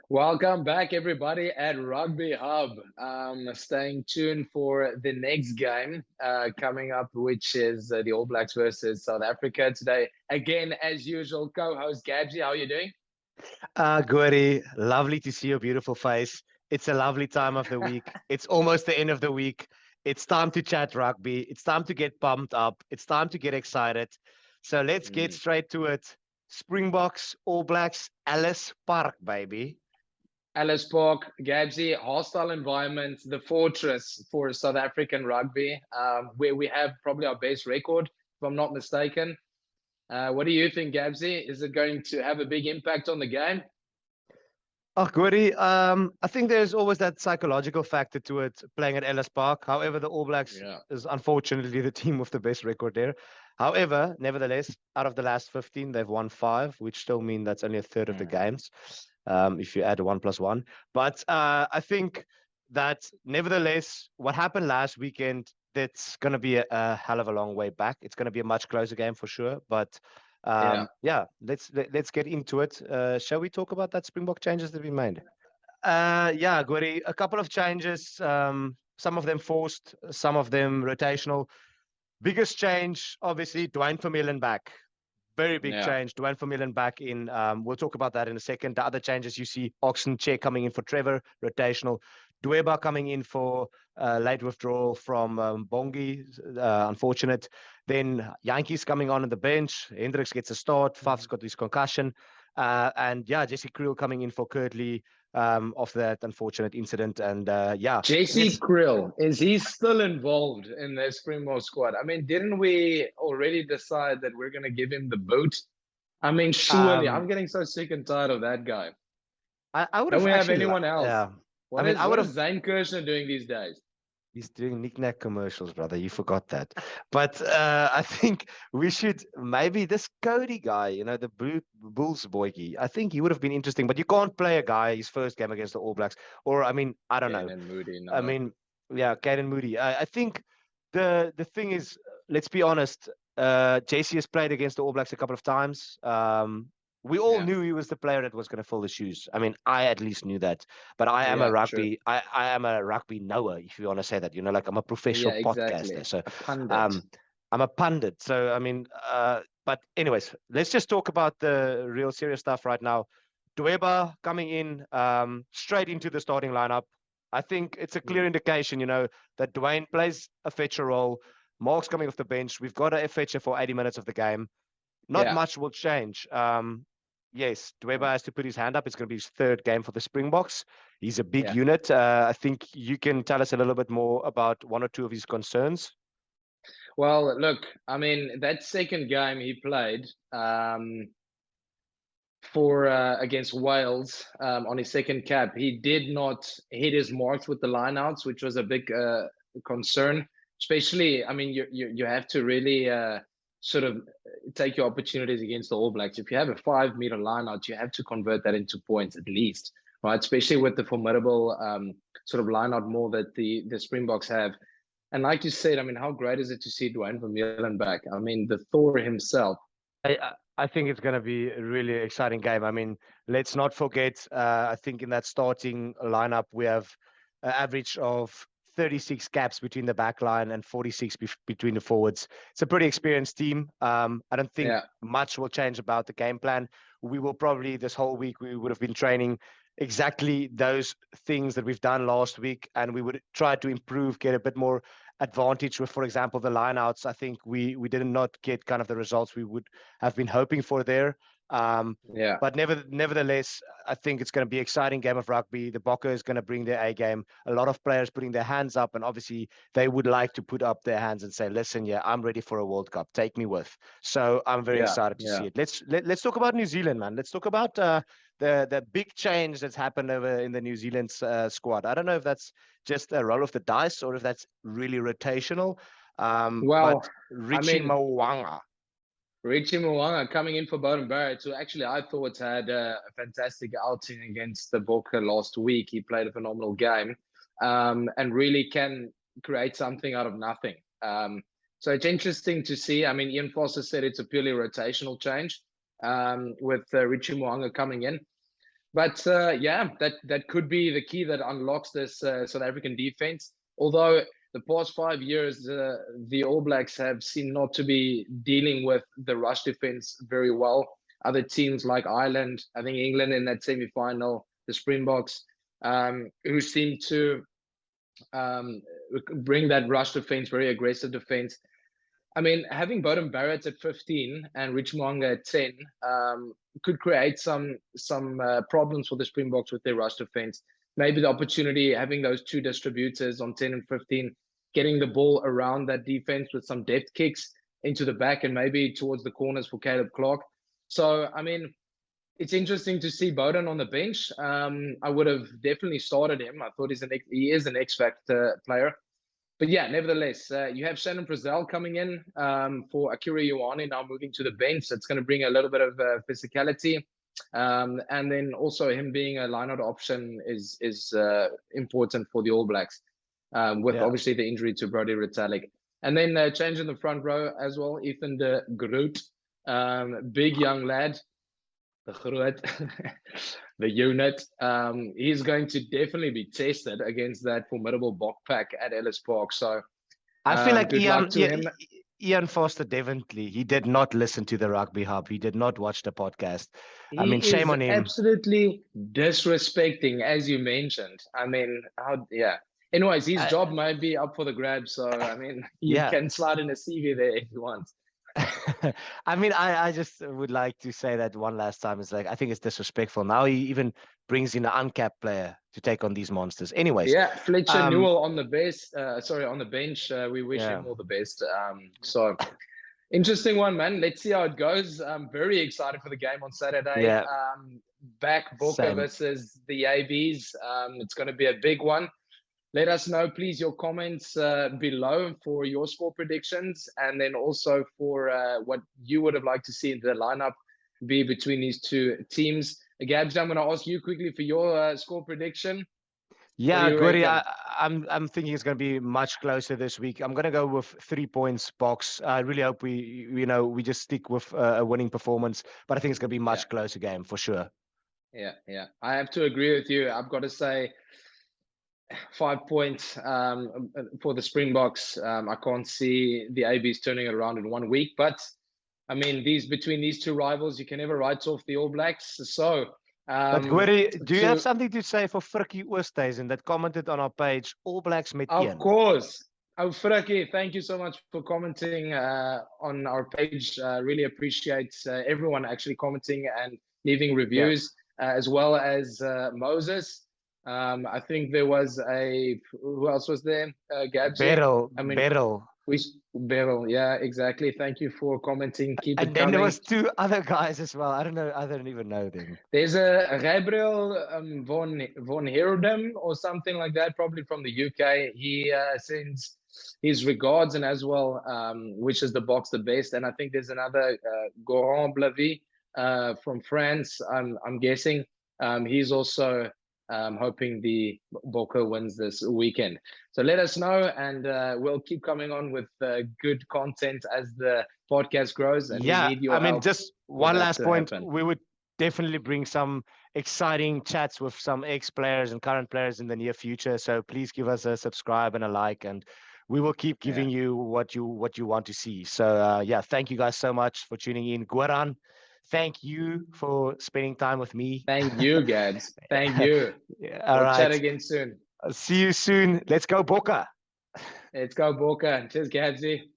Welcome back, everybody, at Rugby Hub. Staying tuned for the next game coming up, which is the All Blacks versus South Africa today. Again, as usual, co-host Gabsy, how are you doing? Gordy, lovely to see your beautiful face. It's a lovely time of the week. It's almost the end of the week. It's time to chat rugby. It's time to get pumped up. It's time to get excited. So let's get Mm. straight to it. Springboks, All Blacks, Ellis Park, baby. Ellis Park, Gabsy, hostile environment, the fortress for South African rugby, where we have probably our best record, if I'm not mistaken. What do you think, Gabsy? Is it going to have a big impact on the game? Oh, Gordy, I think there's always that psychological factor to it playing at Ellis Park. However, the All Blacks Yeah. is unfortunately the team with the best record there. However, nevertheless, out of the last 15, they've won 5, which still mean that's only a third of the Mm. games, if you add 1+1. But I think that nevertheless, what happened last weekend, that's going to be a hell of a long way back. It's going to be a much closer game for sure. But Yeah. yeah, let's get into it. Shall we talk about that Springbok changes that we made? Yeah, Gori, a couple of changes. Some of them forced, some of them rotational. Biggest change, obviously, Dwayne Vermeulen back. Very big Yeah. change. Dwayne Vermeulen back in. We'll talk about that in a second. The other changes you see: Oxen Chair coming in for Trevor, rotational. Dweba coming in for late withdrawal from Bongi, unfortunate. Then Yankees coming on the bench. Hendricks gets a start. Faf's got his concussion. And yeah, Jesse Creel coming in for Kurtley after that unfortunate incident. And yeah, JC let's Krill, is he still involved in the Springboks squad? I mean, didn't we already decide that we're going to give him the boot? I mean, surely, I'm um getting so sick and tired of that guy. I would Don't have we have actually anyone else? yeah. I mean, I What would is have. Zane Kirshner doing these days? He's doing knick-knack commercials, brother. You forgot that. But I think we should maybe this Cody guy, the Bulls boyki. I think he would have been interesting, but you can't play a guy his first game against the All Blacks. Or I mean, I don't Kane know. and Moody, I no. mean, yeah, Caden Moody. I think the thing is, let's be honest. JC has played against the All Blacks a couple of times. We all Yeah, knew he was the player that was going to fill the shoes. I mean, I at least knew that. But yeah, true. I am a rugby knower, if you want to say that. Like I'm a Yeah, professional podcaster. exactly. So A pundit. um, I'm a pundit. So I mean, but anyways, let's just talk about the real serious stuff right now. Dweba coming in straight into the starting lineup. I think it's a clear Hmm. indication, that Dwayne plays a fetcher role. Mark's coming off the bench. We've got a fetcher for 80 minutes of the game. Not Yeah, much will change. Yes, Dweba yeah, has to put his hand up. It's going to be his third game for the Springboks. He's a big yeah. unit. I think you can tell us a little bit more about one or two of his concerns. Well, look, I mean, that second game he played, for against Wales on his second cap, he did not hit his marks with the lineouts, which was a big concern. Especially, I mean, you have to really sort of take your opportunities against the All Blacks. If you have a 5 meter lineout, you have to convert that into points at least, right? Especially with the formidable sort of lineout more that the Springboks have. And like you said, I mean, how great is it to see Dwayne Vermeulen back? I mean, the Thor himself. I think it's going to be a really exciting game. I mean, let's not forget, I think in that starting lineup, we have an average of 36 caps between the back line and 46 between the forwards. It's a pretty experienced team. I don't think Yeah, much will change about the game plan. We will probably, this whole week, we would have been training exactly those things that we've done last week, and we would try to improve, get a bit more advantage with, for example, the lineouts. I think we did not get kind of the results we would have been hoping for there. Um, yeah. but nevertheless, I think it's going to be an exciting game of rugby. The Bokke is going to bring their A game. A lot of players putting their hands up, and obviously they would like to put up their hands and say, "Listen, yeah, I'm ready for a World Cup. Take me with." So I'm very Yeah, excited to yeah. see it. Let's talk about New Zealand, man. Let's talk about the big change that's happened over in the New Zealand squad. I don't know if that's just a roll of the dice or if that's really rotational. But Well, I Richie mean, Mwanga. Richie Mwanga coming in for Bowden Barrett, who actually I thought had a fantastic outing against the Bokke last week. He played a phenomenal game and really can create something out of nothing. So it's interesting to see. I mean, Ian Foster said it's a purely rotational change with Richie Mwanga coming in. But yeah, that could be the key that unlocks this South African defense. Although the past 5 years, the All Blacks have seemed not to be dealing with the rush defense very well. Other teams like Ireland, I think England in that semi-final, the Springboks, who seem to bring that rush defense, very aggressive defense. I mean, having Beauden Barrett at 15 and Rich Mwanga at 10 could create some problems for the Springboks with their rush defense. Maybe the opportunity, having those two distributors on 10 and 15, getting the ball around that defense with some depth kicks into the back and maybe towards the corners for Caleb Clark. So, I mean, it's interesting to see Beauden on the bench. I would have definitely started him. I thought he is an X-Factor player. But yeah, nevertheless, you have Shannon Brazil coming in for Akira Ioane now moving to the bench. That's going to bring a little bit of physicality. And then also him being a line-out option is important for the All Blacks with obviously the injury to Brodie Retallick. And then change in the front row as well, Ethan de Groot, big young lad. The Groot, the unit. He's going to definitely be tested against that formidable Bok pack at Ellis Park. So I feel like Ian Foster Devontley, he did not listen to the Rugby Hub. He did not watch the podcast. I mean, shame on him. Absolutely disrespecting, as you mentioned. I mean, yeah. Anyways, his job might be up for the grabs. So, I mean, you can slide in a CV there if you want. I mean, I just would like to say that one last time. It's like, I think it's disrespectful. Now he even brings in an uncapped player to take on these monsters. Anyways. Yeah, Fletcher Newell on the on the bench. We wish him all the best. So interesting one, man. Let's see how it goes. I'm very excited for the game on Saturday. Yeah. Back Booker versus the ABs. It's going to be a big one. Let us know, please, your comments below for your score predictions, and then also for what you would have liked to see the lineup be between these two teams. Gabs, I'm going to ask you quickly for your score prediction. Yeah, Gori, I'm thinking it's going to be much closer this week. I'm going to go with 3 points Boks. I really hope we just stick with a winning performance, but I think it's going to be a much closer game for sure. Yeah. I have to agree with you. I've got to say 5 points for the Springboks. I can't see the ABs turning it around in 1 week, but I mean, between these two rivals, you can never write off the All Blacks. So, but Gori, do you have something to say for Frikkie Oosthuizen that commented on our page, All Blacks met Ian? Of course. Oh, Frikkie, thank you so much for commenting on our page. Really appreciate everyone actually commenting and leaving reviews, as well as Moses. I think there was who else was there? Gabs. Beryl. Beryl, yeah, exactly. Thank you for commenting. Keep it coming. And then there was 2 other guys as well. I don't even know them. There's a Gabriel von Herodem or something like that, probably from the UK. He sends his regards and as well wishes the Boks the best. And I think there's another Goran Blavy from France, I'm guessing. He's also hoping the Boka wins this weekend. So let us know, and we'll keep coming on with good content as the podcast grows. And we need your help. Just one last point. We would definitely bring some exciting chats with some ex-players and current players in the near future. So please give us a subscribe and a like, and we will keep giving you what you want to see. So thank you guys so much for tuning in. Goran, thank you for spending time with me. Thank you, Gads. Thank you. All right. Chat again soon. I'll see you soon. Let's go, Boka. Let's go, Boka. Cheers, Gadsy.